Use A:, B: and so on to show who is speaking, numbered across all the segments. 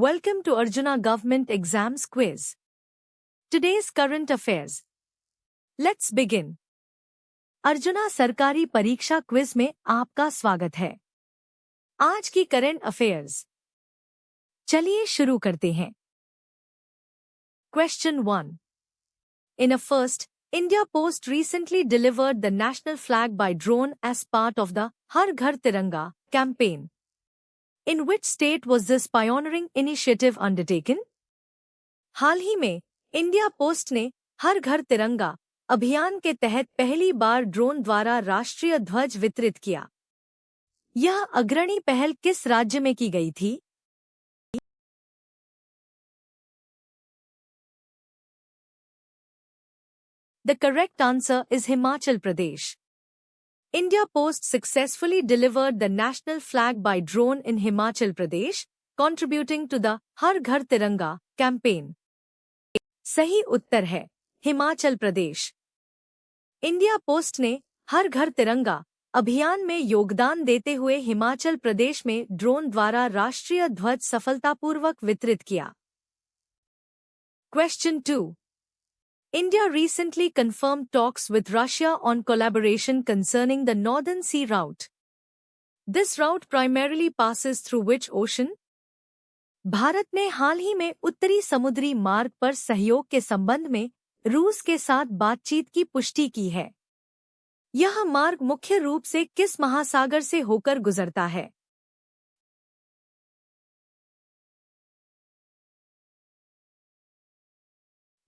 A: Welcome to Arjuna Government Exams Quiz. Today's current affairs. Let's begin. Arjuna सरकारी परीक्षा quiz में आपका स्वागत है। आज की करंट अफेयर्स। चलिए शुरू करते हैं। Question 1. In a first, India Post recently delivered the national flag by drone as part of the Har Ghar Tiranga campaign. In which state was this pioneering initiative undertaken? हाल ही में India post ने हर घर तिरंगा अभियान के तहत पहली बार drone द्वारा राष्ट्रीय ध्वज वितरित किया। यह अग्रणी पहल किस राज्य में की गई थी? The correct answer is Himachal Pradesh. India Post successfully delivered the national flag by drone in Himachal Pradesh, contributing to the Har Ghar Tiranga campaign. सही उत्तर है हिमाचल प्रदेश। इंडिया पोस्ट ने हर घर तिरंगा अभियान में योगदान देते हुए हिमाचल प्रदेश में ड्रोन द्वारा राष्ट्रीय ध्वज सफलतापूर्वक वितरित किया। Question 2. India recently confirmed talks with Russia on collaboration concerning the Northern Sea route. This route primarily passes through which ocean? Bharat ने हाल ही में उत्तरी समुद्री मार्ग पर सहयोग के संबंध में रूस के साथ बातचीत की पुष्टि की है। यह मार्ग मुख्य रूप से किस महासागर से होकर गुजरता है?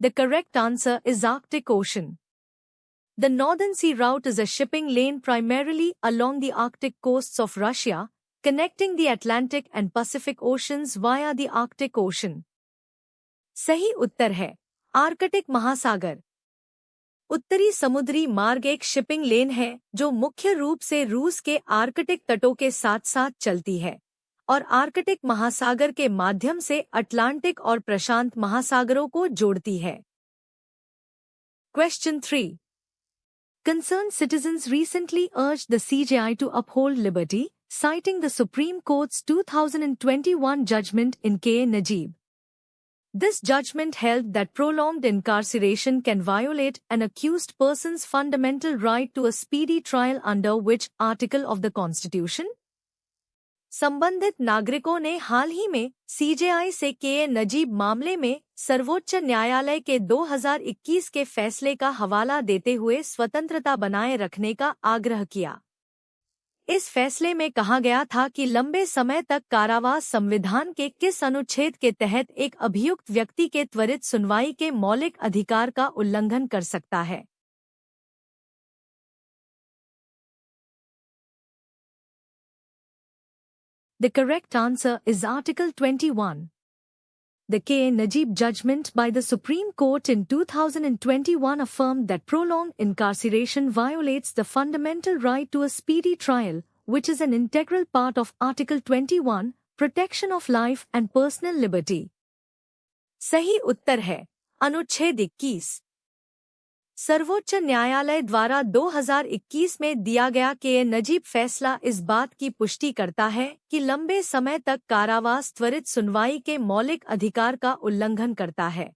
A: The correct answer is Arctic Ocean. The Northern Sea route is a shipping lane primarily along the Arctic coasts of Russia, connecting the Atlantic and Pacific Oceans via the Arctic Ocean. सही उत्तर है Arctic महासागर। उत्तरी समुद्री मार्ग एक shipping लेन है जो मुख्य रूप से रूस के आर्कटिक तटों के साथ साथ चलती है और आर्कटिक महासागर के माध्यम से अटलांटिक और प्रशांत महासागरों को जोड़ती है। Question 3. Concerned citizens recently urged the CJI to uphold liberty, citing the Supreme Court's 2021 judgment in K. Najib. This judgment held that prolonged incarceration can violate an accused person's fundamental right to a speedy trial under which article of the Constitution? संबंधित नागरिकों ने हाल ही में CJI से के नजीब मामले में सर्वोच्च न्यायालय के 2021 के फैसले का हवाला देते हुए स्वतंत्रता बनाए रखने का आग्रह किया। इस फैसले में कहा गया था कि लंबे समय तक कारावास संविधान के किस अनुच्छेद के तहत एक अभियुक्त व्यक्ति के त्वरित सुनवाई के मौलिक अधिकार का उल्लंघन कर सकता है। The correct answer is Article 21. The K. Najib judgment by the Supreme Court in 2021 affirmed that prolonged incarceration violates the fundamental right to a speedy trial, which is an integral part of Article 21, protection of life and personal liberty. सही उत्तर है अनुच्छेद 21। सर्वोच्च न्यायालय द्वारा 2021 में दिया गया के नजीब फैसला इस बात की पुष्टि करता है कि लंबे समय तक कारावास त्वरित सुनवाई के मौलिक अधिकार का उल्लंघन करता है,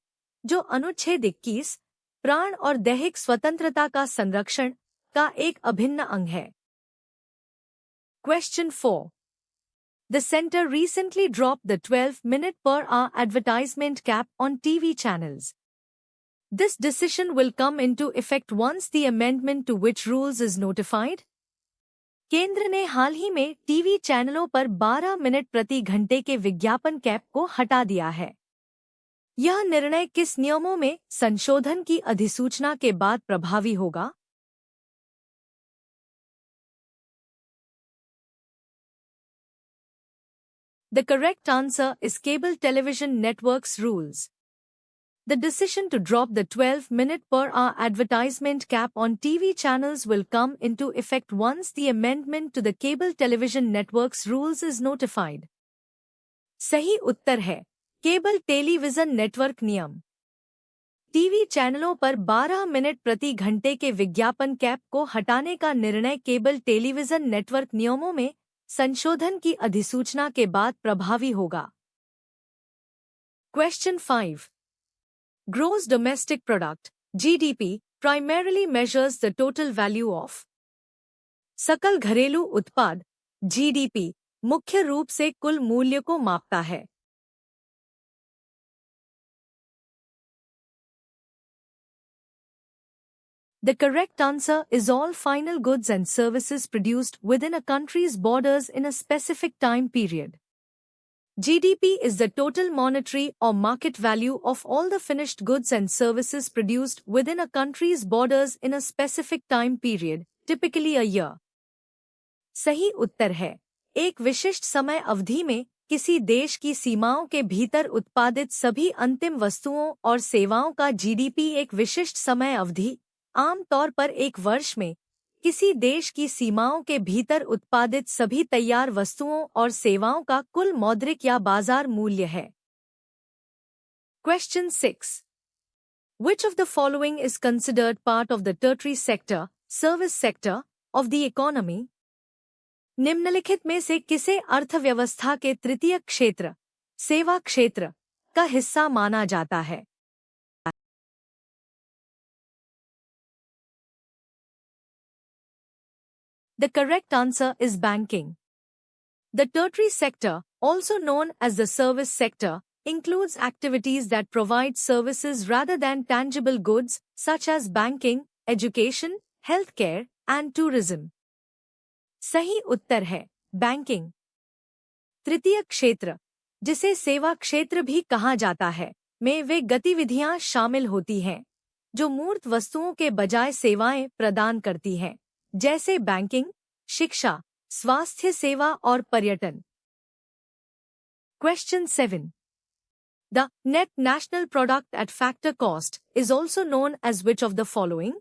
A: जो अनुच्छेद 21 प्राण और दैहिक स्वतंत्रता का संरक्षण का एक अभिन्न अंग है। Question 4. The center recently dropped the 12-minute per hour advertisement cap on TV channels. This decision will come into effect once the amendment to which rules is notified? केंद्र ने हाल ही में टीवी चैनलों पर 12 मिनट प्रति घंटे के विज्ञापन कैप को हटा दिया है। यह निर्णय किस नियमों में संशोधन की अधिसूचना के बाद प्रभावी होगा? The correct answer is Cable Television Networks rules. The decision to drop the 12-minute per hour advertisement cap on TV channels will come into effect once the amendment to the Cable Television Networks rules is notified. सही उत्तर है cable television network नियम। TV चैनलों पर 12 minute प्रति घंटे के विज्ञापन cap को हटाने का निर्णय केबल टेलीविजन नेटवर्क नियमों में संशोधन की अधिसूचना के बाद प्रभावी होगा। Question 5. Gross Domestic Product (GDP) primarily measures the total value of सकल घरेलू उत्पाद (GDP) मुख्य रूप से कुल मूल्य को मापता है। The correct answer is all final goods and services produced within a country's borders in a specific time period. GDP is the total monetary or market value of all the finished goods and services produced within a country's borders in a specific time period, typically a year. सही उत्तर है, एक विशिष्ट समय अवधि में किसी देश की सीमाओं के भीतर उत्पादित सभी अंतिम वस्तुओं और सेवाओं का जीडीपी एक विशिष्ट समय अवधि, आम तौर पर एक वर्ष में, किसी देश की सीमाओं के भीतर उत्पादित सभी तैयार वस्तुओं और सेवाओं का कुल मौद्रिक या बाजार मूल्य है। Question 6. Which of the following is considered part of the tertiary sector, service sector, of the economy? निम्नलिखित में से किसे अर्थव्यवस्था के तृतीय क्षेत्र, सेवा क्षेत्र, का हिस्सा माना जाता है? The correct answer is banking. The tertiary sector, also known as the service sector, includes activities that provide services rather than tangible goods, such as banking, education, healthcare, and tourism. सही उत्तर है, बैंकिंग। तृतीय क्षेत्र, जिसे सेवा क्षेत्र भी कहा जाता है, में वे गतिविधियां शामिल होती हैं जो मूर्त वस्तुओं के बजाय सेवाएं प्रदान करती हैं, जैसे बैंकिंग, शिक्षा, स्वास्थ्य सेवा और पर्यटन। Question 7. The net national product at factor cost is also known as which of the following?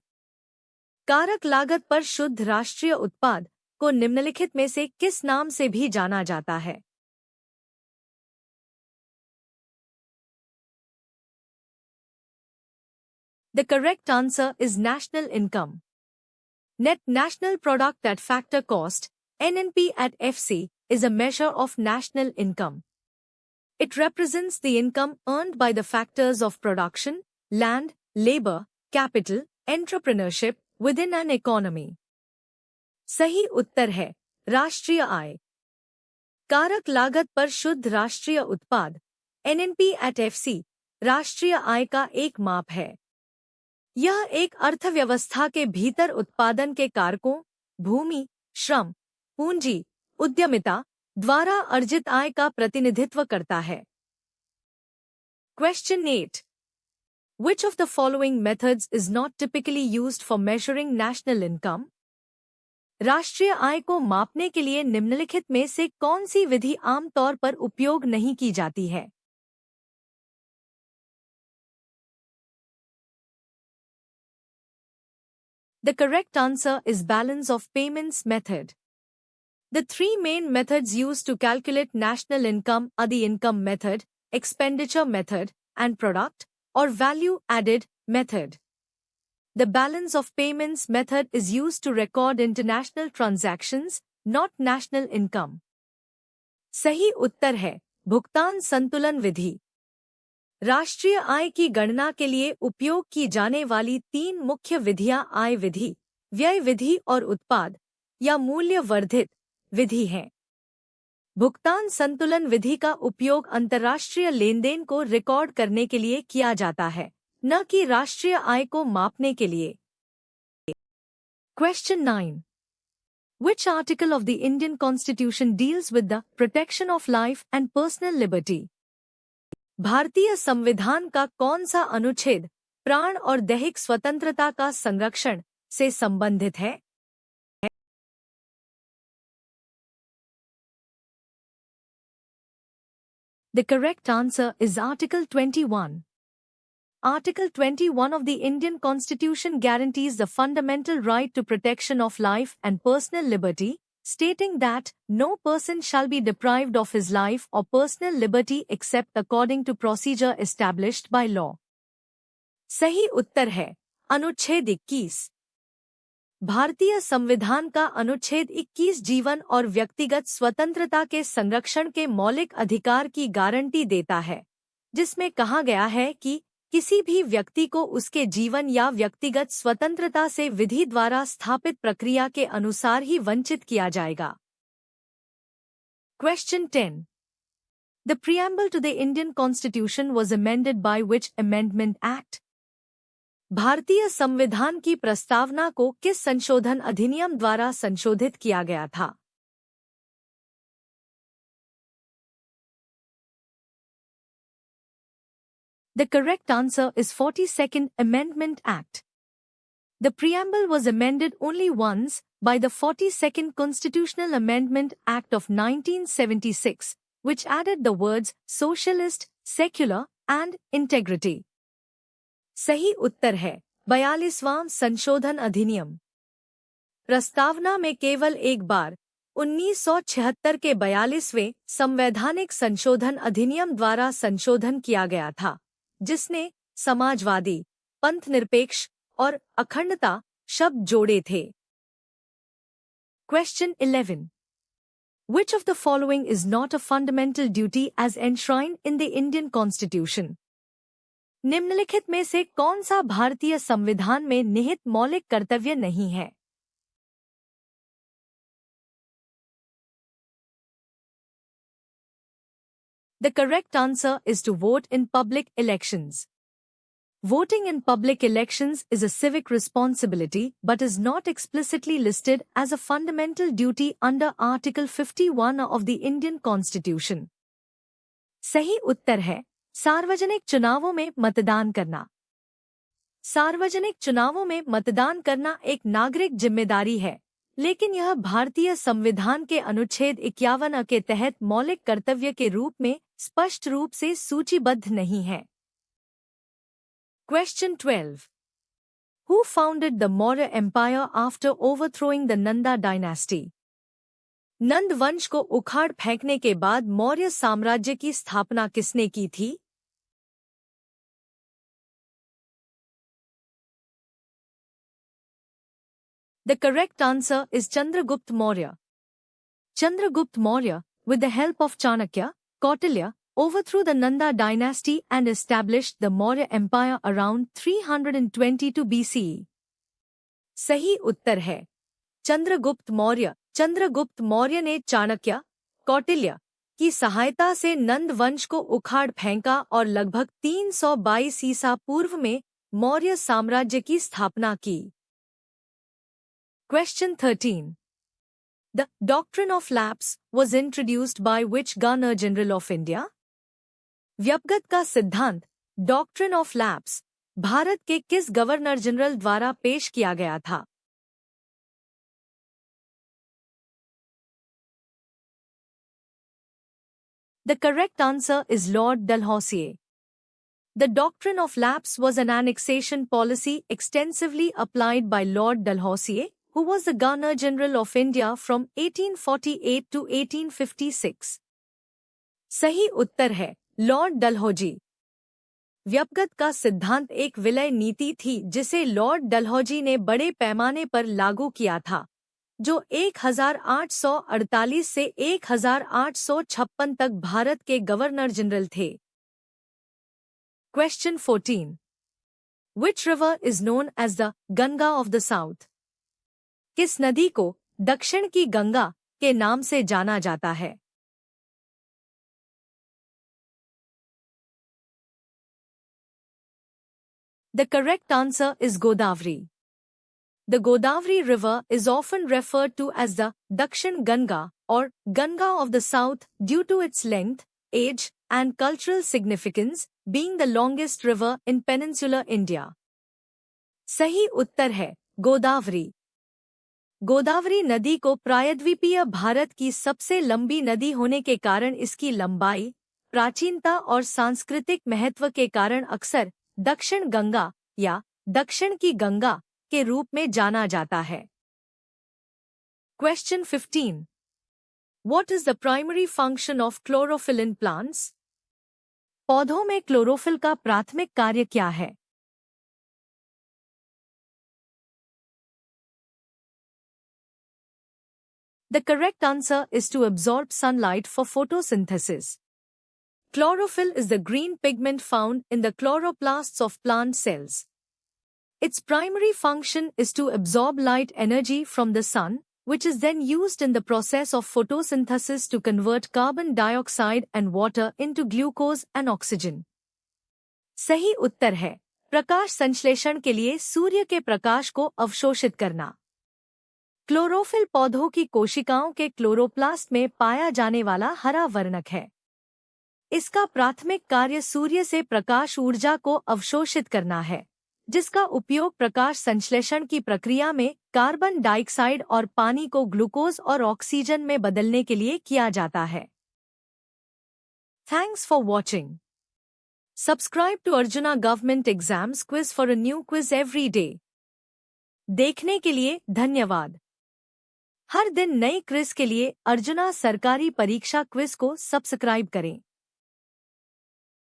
A: कारक लागत पर शुद्ध राष्ट्रीय उत्पाद को निम्नलिखित में से किस नाम से भी जाना जाता है? The correct answer is national income. Net national product at factor cost, NNP at FC, is a measure of national income. It represents the income earned by the factors of production, land, labor, capital, entrepreneurship within an economy. सही उत्तर है, राष्ट्रीय आय। कारक लागत पर शुद्ध राष्ट्रीय उत्पाद, NNP at FC, राष्ट्रीय आय का एक माप है। यह एक अर्थव्यवस्था के भीतर उत्पादन के कारकों, भूमि, श्रम, पूंजी, उद्यमिता द्वारा अर्जित आय का प्रतिनिधित्व करता है। Question 8. Which of the following methods is not typically used for measuring national income? राष्ट्रीय आय को मापने के लिए निम्नलिखित में से कौन सी विधि आम तौर पर उपयोग नहीं की जाती है? The correct answer is balance of payments method. The three main methods used to calculate national income are the income method, expenditure method, and product or value added method. The balance of payments method is used to record international transactions, not national income. सही उत्तर है, भुगतान संतुलन विधि। राष्ट्रीय आय की गणना के लिए उपयोग की जाने वाली तीन मुख्य विधियां आय विधि, व्यय विधि और उत्पाद या मूल्य वर्धित विधि हैं। भुगतान संतुलन विधि का उपयोग अंतर्राष्ट्रीय लेनदेन को रिकॉर्ड करने के लिए किया जाता है, न कि राष्ट्रीय आय को मापने के लिए। Question 9. Which article of the Indian Constitution deals with the protection of life and personal liberty? भारतीय संविधान का कौन सा अनुच्छेद प्राण और दैहिक स्वतंत्रता का संरक्षण से संबंधित है? The correct answer is Article 21. Article 21 of the Indian Constitution guarantees the fundamental right to protection of life and personal liberty, stating that no person shall be deprived of his life or personal liberty except according to procedure established by law. सही उत्तर है, अनुच्छेद 21। भारतीय संविधान का अनुच्छेद 21 जीवन और व्यक्तिगत स्वतंत्रता के संरक्षण के मौलिक अधिकार की गारंटी देता है, जिसमें कहा गया है कि किसी भी व्यक्ति को उसके जीवन या व्यक्तिगत स्वतंत्रता से विधि द्वारा स्थापित प्रक्रिया के अनुसार ही वंचित किया जाएगा। Question 10. The preamble to the Indian Constitution was amended by which Amendment Act? भारतीय संविधान की प्रस्तावना को किस संशोधन अधिनियम द्वारा संशोधित किया गया था? The correct answer is 42nd Amendment Act. The preamble was amended only once by the 42nd Constitutional Amendment Act of 1976, which added the words socialist, secular and integrity. सही उत्तर है 42वां संशोधन अधिनियम। प्रस्तावना में केवल एक बार 1976 के 42वें संवैधानिक संशोधन अधिनियम द्वारा संशोधन किया गया था, जिसने समाजवादी, पंथनिरपेक्ष और अखंडता शब्द जोड़े थे। Question 11. Which of the following is not a fundamental duty as enshrined in the Indian Constitution? निम्नलिखित में से कौन सा भारतीय संविधान में निहित मौलिक कर्तव्य नहीं है? The correct answer is to vote in public elections. Voting in public elections is a civic responsibility but is not explicitly listed as a fundamental duty under Article 51 of the Indian Constitution. सही उत्तर है सार्वजनिक चुनावों में मतदान करना। सार्वजनिक चुनावों में मतदान करना एक नागरिक जिम्मेदारी है, लेकिन यह भारतीय संविधान के अनुच्छेद 51 के तहत मौलिक कर्तव्य के रूप में स्पष्ट रूप से सूचीबद्ध नहीं है। Question 12. Who founded the Maurya Empire after overthrowing the Nanda dynasty? नंद वंश को उखाड़ फेंकने के बाद मौर्य साम्राज्य की स्थापना किसने की थी? The correct answer is Chandragupta Maurya. Chandragupta Maurya, with the help of Chanakya, Kautilya, overthrew the Nanda dynasty and established the Maurya Empire around 322 BCE. सही उत्तर है चंद्रगुप्त मौर्य। चंद्रगुप्त मौर्य ने चाणक्य, कौटिल्य की सहायता से नंद वंश को उखाड़ फेंका और लगभग 322 ईसा पूर्व में मौर्य साम्राज्य की स्थापना की। Question 13. The doctrine of lapse was introduced by which Governor General of India? व्यपगत का सिद्धांत डॉक्ट्रिन ऑफ लैप्स भारत के किस गवर्नर जनरल द्वारा पेश किया गया था? The correct answer is Lord Dalhousie. The doctrine of lapse was an annexation policy extensively applied by Lord Dalhousie, who was the Governor General of India from 1848 to 1856. सही उत्तर है Lord Dalhousie. व्यपगत का सिद्धांत एक विलय नीति थी जिसे लॉर्ड डलहौजी ने बड़े पैमाने पर लागू किया था, जो 1848 से 1856 तक भारत के गवर्नर जनरल थे। Question 14. Which river is known as the Ganga of the South? किस नदी को दक्षिण की गंगा के नाम से जाना जाता है? The correct answer is Godavari. The Godavari River is often referred to as the Dakshin Ganga or Ganga of the South due to its length, age, and cultural significance, being the longest river in peninsular India. सही उत्तर है गोदावरी। गोदावरी नदी को प्रायद्वीपीय भारत की सबसे लंबी नदी होने के कारण इसकी लंबाई, प्राचीनता और सांस्कृतिक महत्व के कारण अक्सर दक्षिण गंगा या दक्षिण की गंगा के रूप में जाना जाता है। Question 15. What is the primary function of chlorophyll in plants? पौधों में क्लोरोफिल का प्राथमिक कार्य क्या है? The correct answer is to absorb sunlight for photosynthesis. Chlorophyll is the green pigment found in the chloroplasts of plant cells. Its primary function is to absorb light energy from the sun, which is then used in the process of photosynthesis to convert carbon dioxide and water into glucose and oxygen. सही उत्तर है प्रकाश संश्लेषण के लिए सूर्य के प्रकाश को अवशोषित करना। Chlorophyll पौधों की कोशिकाओं के क्लोरोप्लास्ट में पाया जाने वाला हरा वर्णक है। इसका प्राथमिक कार्य सूर्य से प्रकाश ऊर्जा को अवशोषित करना है, जिसका उपयोग प्रकाश संश्लेषण की प्रक्रिया में कार्बन डाइऑक्साइड और पानी को ग्लूकोज और ऑक्सीजन में बदलने के लिए किया जाता है। Thanks for watching. Subscribe to Arjuna government exams quiz for a new quiz every day. देखने के लिए धन्यवाद। हर दिन नई क्विज के लिए अर्जुना सरकारी परीक्षा क्विज को सब्सक्राइब करें।